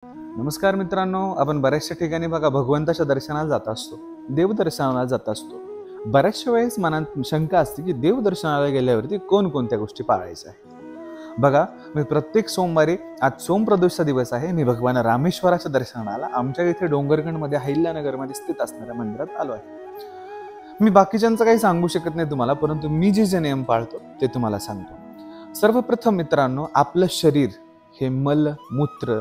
नमस्कार मित्रांनो, आपण बऱ्याचशा ठिकाणी बघा भगवंताच्या दर्शनाला जात असतो, देवदर्शनाला जात असतो. बऱ्याचशा वेळेस मनात शंका असते की देवदर्शनाला गेल्यावरती कोणकोणत्या गोष्टी पाळायच्या आहेत. बघा, मी प्रत्येक सोमवारी, आज सोमप्रदोषचा दिवस आहे, मी भगवान रामेश्वराच्या दर्शनाला आमच्या इथे डोंगरगडमध्ये अहिल्यानगरमध्ये स्थित असणाऱ्या मंदिरात आलो आहे. मी बाकीच्यांचं काही सांगू शकत नाही तुम्हाला, परंतु मी जे नियम पाळतो ते तुम्हाला सांगतो. सर्वप्रथम मित्रांनो, आपलं शरीर हे मल मूत्र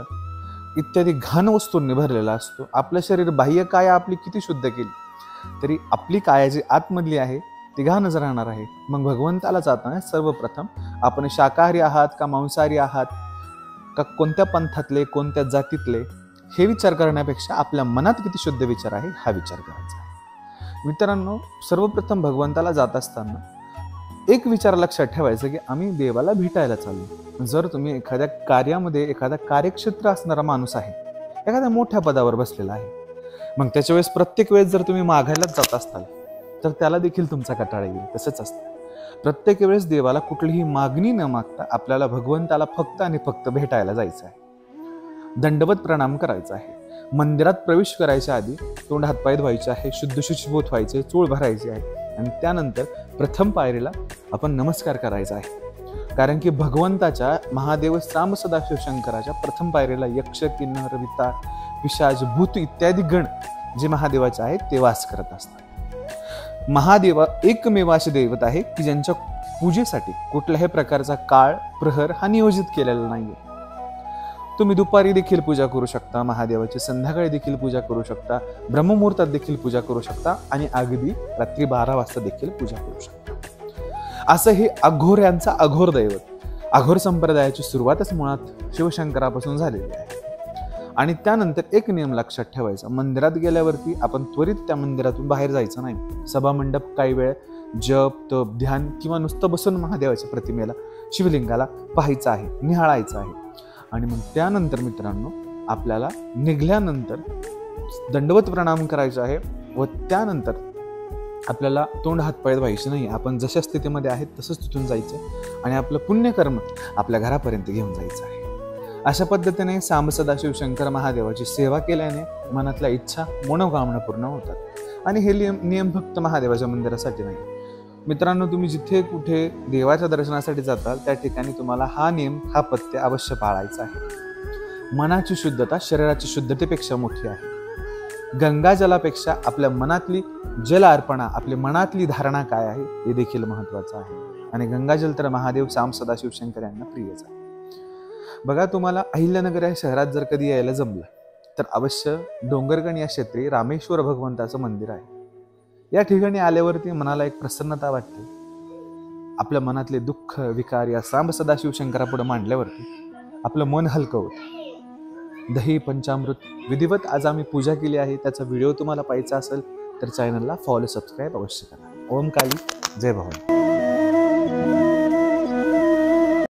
इत्यादी घाण वस्तूंनी भरलेला असतो. आपलं शरीर बाह्य काया आपली किती शुद्ध केली तरी आपली काया जी आतमधली आहे ती घाणच राहणार आहे. मग भगवंताला जाताना सर्वप्रथम आपण शाकाहारी आहात का मांसाहारी आहात का कोणत्या पंथातले कोणत्या जातीतले हे विचार करण्यापेक्षा आपल्या मनात किती शुद्ध विचार आहे हा विचार करायचा आहे. मित्रांनो, सर्वप्रथम भगवंताला जात असताना एक विचार लक्षात ठेवायचा की आम्ही देवाला भेटायला चाललो. जर तुम्ही एखाद्या कार्यामध्ये एखादा कार्यक्षेत्र असणारा माणूस आहे, एखाद्या मोठ्या पदावर बसलेला आहे, मग त्याच्या वेळेस प्रत्येक वेळेस जर तुम्ही मागायलाच जात असताल तर त्याला देखील तुमचा कंटाळा येईल. तसंच असतं, प्रत्येक वेळेस देवाला कुठलीही मागणी न मागता आपल्याला भगवंताला फक्त आणि फक्त भेटायला जायचं आहे. दंडवत प्रणाम करायचा आहे. मंदिरात प्रवेश करायच्या आधी तोंड हातपाय धुवायचे आहे, शुद्ध शुचिभूत व्हायचे, चूळ भरायची आहे आणि त्यानंतर प्रथम पायरीला आपण नमस्कार करायचा आहे. कारण की भगवंताच्या महादेव साम सदाशिव शंकराच्या प्रथम पायरीला यक्ष किन्नर विता पिशाच भूत इत्यादी गण जे महादेवाचे आहेत ते वास करत असतात. महादेव एकमेव असे दैवत आहे की ज्यांच्या पूजेसाठी कुठल्याही प्रकारचा काळ प्रहर हा नियोजित केलेला नाहीये. तुम्ही दुपारी देखील पूजा करू शकता महादेवाची, संध्याकाळी देखील पूजा करू शकता, ब्रह्ममुहूर्तात देखील पूजा करू शकता आणि अगदी रात्री 12 वाजता देखील पूजा करू शकता. असं हे अघोऱ्यांचा अघोर दैवत. अघोर संप्रदायाची सुरुवातच मुळात शिवशंकरापासून झालेली आहे. आणि त्यानंतर एक नियम लक्षात ठेवायचा, मंदिरात गेल्यावरती आपण त्वरित त्या मंदिरातून बाहेर जायचं नाही. सभामंडप काही वेळ जप तप ध्यान किंवा नुसतं बसून महादेवाच्या प्रतिमेला शिवलिंगाला पाहायचं आहे, निहाळायचं आहे. आणि मग त्यानंतर मित्रांनो, आपल्याला निघल्यानंतर दंडवत प्रणाम करायचा आहे व त्यानंतर आपल्याला तोंड हात पाय धुवायचे नाही. आपण जशा स्थितीमध्ये आहेत तसंच तिथून जायचं आणि आपलं पुण्यकर्म आपल्या घरापर्यंत घेऊन जायचं आहे. अशा पद्धतीने साम सदाशिव शंकर महादेवाची सेवा केल्याने मनातल्या इच्छा मनोकामना पूर्ण होतात. आणि हे नियम फक्त महादेवाच्या मंदिरासाठी नाही मित्रांनो, तुम्ही जिथे कुठे देवाच्या दर्शनासाठी जाताल त्या ठिकाणी तुम्हाला हा नियम हा पथ्य अवश्य पाळायचा आहे. मनाची शुद्धता शरीराची शुद्धतेपेक्षा मोठी आहे. गंगा जलापेक्षा आपल्या मनातली जल अर्पणा, आपल्या मनातली धारणा काय आहे हे देखील महत्वाचं आहे. आणि गंगाजल तर महादेव साम सदाशिव शंकर यांना प्रियच आहे. बघा, तुम्हाला अहिल्यानगर या शहरात जर कधी यायला जमलं तर अवश्य डोंगरगड या क्षेत्री रामेश्वर भगवंताचं मंदिर आहे. या ठिकाणी आल्यावरती मनाला एक प्रसन्नता वाटते. आपल्या मनातले दुःख विकार या साम सदाशिव शंकरापुढे मांडल्यावरती आपलं मन हलकं होतं. दही पंचामृत विधिवत आज आम्ही पूजा केली आहे, त्याचा व्हिडिओ तुम्हाला पाहायचा असेल तर चॅनलला फॉलो सबस्क्राईब अवश्य करा. ओम काली जय भवानी.